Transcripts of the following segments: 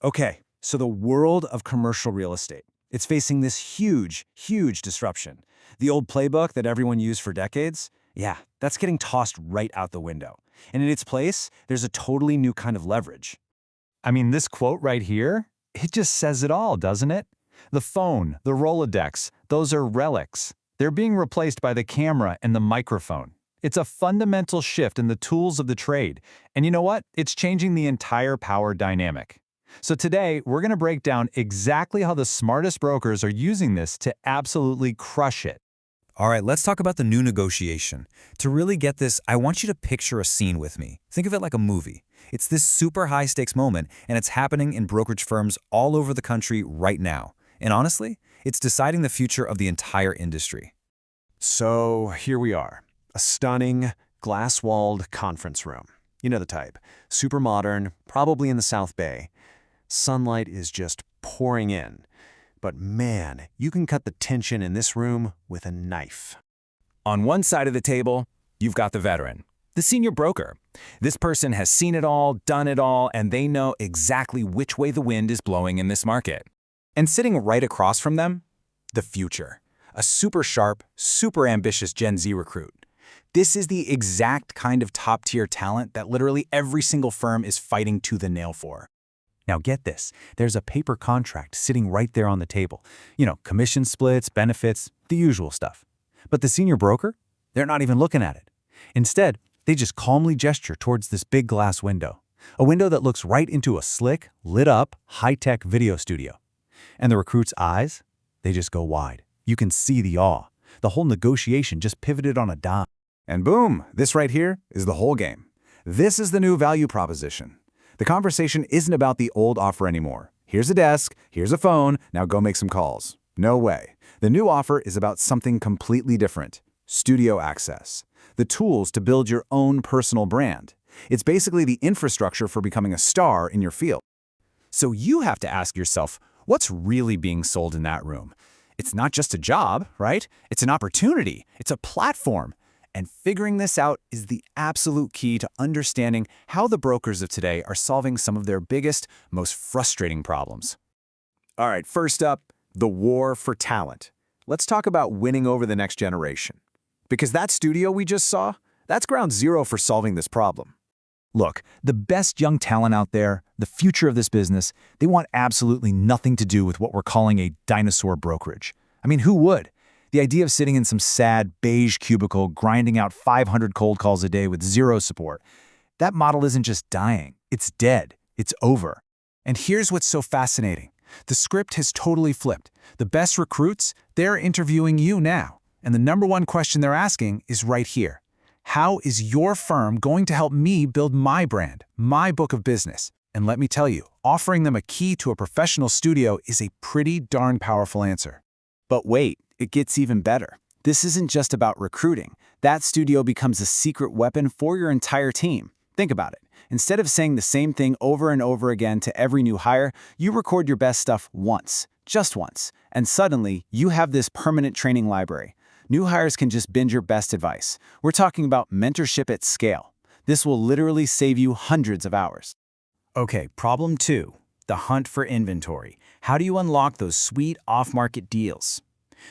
Okay, so the world of commercial real estate. It's facing this huge disruption. The old playbook that everyone used for decades, yeah, that's getting tossed right out the window. And in its place, there's a totally new kind of leverage. I mean, this quote right here, it just says it all, doesn't it? The phone, the Rolodex, those are relics. They're being replaced by the camera and the microphone. It's a fundamental shift in the tools of the trade. And you know what? It's changing the entire power dynamic. So today, we're going to break down exactly how the smartest brokers are using this to absolutely crush it. All right, let's talk about the new negotiation. To really get this, I want you to picture a scene with me. Think of it like a movie. It's this super high-stakes moment, and it's happening in brokerage firms all over the country right now. And honestly, it's deciding the future of the entire industry. So here we are, a stunning, glass-walled conference room. You know the type. Super modern, probably in the South Bay. Sunlight is just pouring in. But man, you can cut the tension in this room with a knife. On one side of the table, you've got the veteran, the senior broker. This person has seen it all, done it all, and they know exactly which way the wind is blowing in this market. And sitting right across from them, the future. A super sharp, super ambitious Gen Z recruit. This is the exact kind of top-tier talent that literally every single firm is fighting tooth and nail for. Now get this, there's a paper contract sitting right there on the table. You know, commission splits, benefits, the usual stuff. But the senior broker, they're not even looking at it. Instead, they just calmly gesture towards this big glass window. A window that looks right into a slick, lit-up, high-tech video studio. And the recruit's eyes, they just go wide. You can see the awe. The whole negotiation just pivoted on a dime. And boom, this right here is the whole game. This is the new value proposition. The conversation isn't about the old offer anymore. Here's a desk, here's a phone, now go make some calls. No way. The new offer is about something completely different. Studio access. The tools to build your own personal brand. It's basically the infrastructure for becoming a star in your field. So you have to ask yourself, what's really being sold in that room? It's not just a job, right? It's an opportunity. It's a platform. And figuring this out is the absolute key to understanding how the brokers of today are solving some of their biggest, most frustrating problems. All right, first up, the war for talent. Let's talk about winning over the next generation. Because that studio we just saw, that's ground zero for solving this problem. Look, the best young talent out there, the future of this business, they want absolutely nothing to do with what we're calling a dinosaur brokerage. I mean, who would? The idea of sitting in some sad, beige cubicle, grinding out 500 cold calls a day with zero support, that model isn't just dying, it's dead, it's over. And here's what's so fascinating. The script has totally flipped. The best recruits, they're interviewing you now. And the number one question they're asking is right here. How is your firm going to help me build my brand, my book of business? And let me tell you, offering them a key to a professional studio is a pretty darn powerful answer. But wait, it gets even better. This isn't just about recruiting. That studio becomes a secret weapon for your entire team. Think about it. Instead of saying the same thing over and over again to every new hire, you record your best stuff once, just once, and suddenly you have this permanent training library. New hires can just binge your best advice. We're talking about mentorship at scale. This will literally save you hundreds of hours. Okay, problem 2, the hunt for inventory. How do you unlock those sweet off-market deals?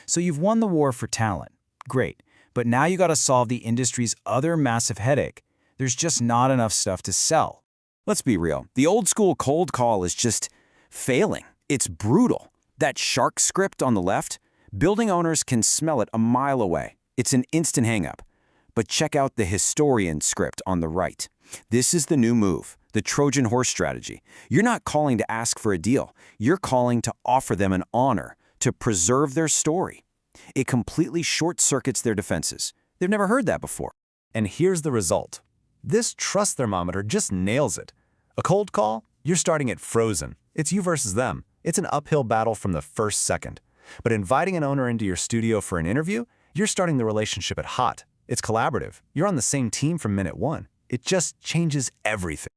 So you've won the war for talent. Great. But now you got to solve the industry's other massive headache. There's just not enough stuff to sell. Let's be real. The old school cold call is just failing. It's brutal. That shark script on the left, building owners can smell it a mile away. It's an instant hang-up. But check out the historian script on the right. This is the new move, the Trojan Horse strategy. You're not calling to ask for a deal. You're calling to offer them an honor, to preserve their story. It completely short-circuits their defenses. They've never heard that before. And here's the result. This trust thermometer just nails it. A cold call, you're starting it frozen. It's you versus them. It's an uphill battle from the first second. But inviting an owner into your studio for an interview, you're starting the relationship at hot. It's collaborative. You're on the same team from minute one. It just changes everything.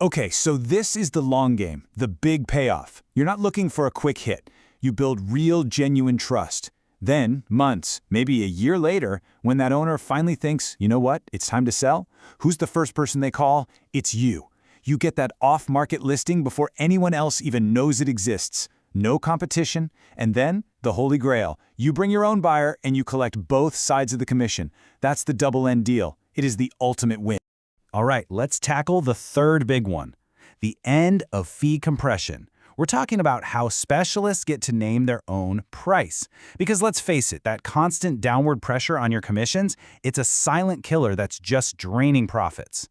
Okay, so this is the long game, the big payoff. You're not looking for a quick hit. You build real, genuine trust. Then, months, maybe a year later, when that owner finally thinks, you know what, it's time to sell, who's the first person they call? It's you. You get that off-market listing before anyone else even knows it exists. No competition, and then, the holy grail. You bring your own buyer and you collect both sides of the commission. That's the double-end deal. It is the ultimate win. All right, let's tackle the third big one, the end of fee compression. We're talking about how specialists get to name their own price. Because let's face it, that constant downward pressure on your commissions, it's a silent killer that's just draining profits.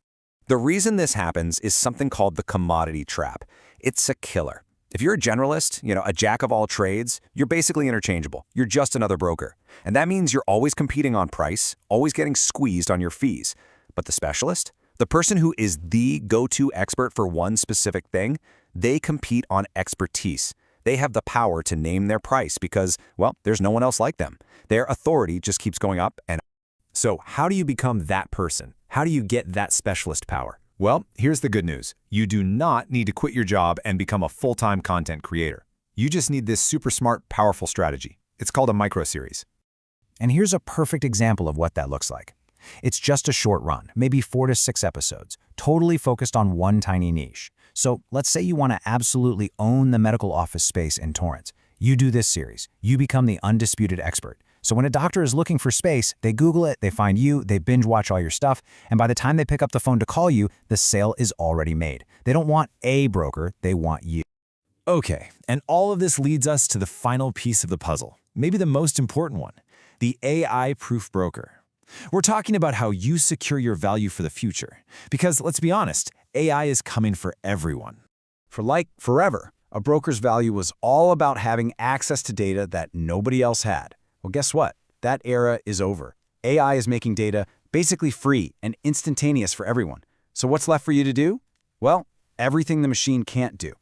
The reason this happens is something called the commodity trap. It's a killer. If you're a generalist, a jack of all trades, you're basically interchangeable. You're just another broker. And that means you're always competing on price, always getting squeezed on your fees. But the specialist, the person who is the go-to expert for one specific thing, they compete on expertise. They have the power to name their price because, well, there's no one else like them. Their authority just keeps going up and up. So how do you become that person? How do you get that specialist power? Well, here's the good news. You do not need to quit your job and become a full-time content creator. You just need this super smart, powerful strategy. It's called a micro-series. And here's a perfect example of what that looks like. It's just a short run, maybe 4 to 6 episodes, totally focused on one tiny niche. So let's say you want to absolutely own the medical office space in Torrance. You do this series. You become the undisputed expert. So when a doctor is looking for space, they Google it, they find you, they binge watch all your stuff, and by the time they pick up the phone to call you, the sale is already made. They don't want a broker, they want you. Okay, and all of this leads us to the final piece of the puzzle, maybe the most important one, the AI-proof broker. We're talking about how you secure your value for the future. Because let's be honest, AI is coming for everyone. For forever, a broker's value was all about having access to data that nobody else had. Well, guess what? That era is over. AI is making data basically free and instantaneous for everyone. So what's left for you to do? Well, everything the machine can't do.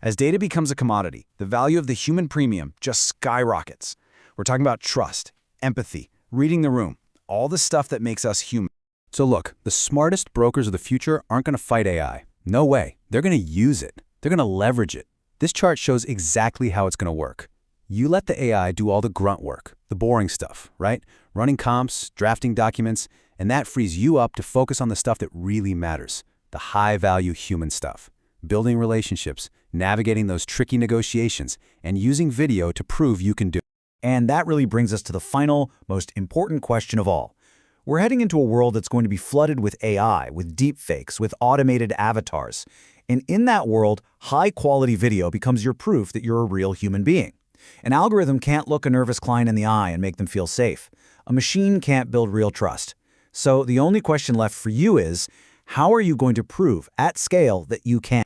As data becomes a commodity, the value of the human premium just skyrockets. We're talking about trust, empathy, reading the room, all the stuff that makes us human. So look, the smartest brokers of the future aren't going to fight AI. No way. They're going to use it. They're going to leverage it. This chart shows exactly how it's going to work. You let the AI do all the grunt work, the boring stuff, right? Running comps, drafting documents, and that frees you up to focus on the stuff that really matters, the high-value human stuff. Building relationships, navigating those tricky negotiations, and using video to prove you can do it. And that really brings us to the final, most important question of all. We're heading into a world that's going to be flooded with AI, with deepfakes, with automated avatars. And in that world, high-quality video becomes your proof that you're a real human being. An algorithm can't look a nervous client in the eye and make them feel safe. A machine can't build real trust. So the only question left for you is, how are you going to prove at scale that you can?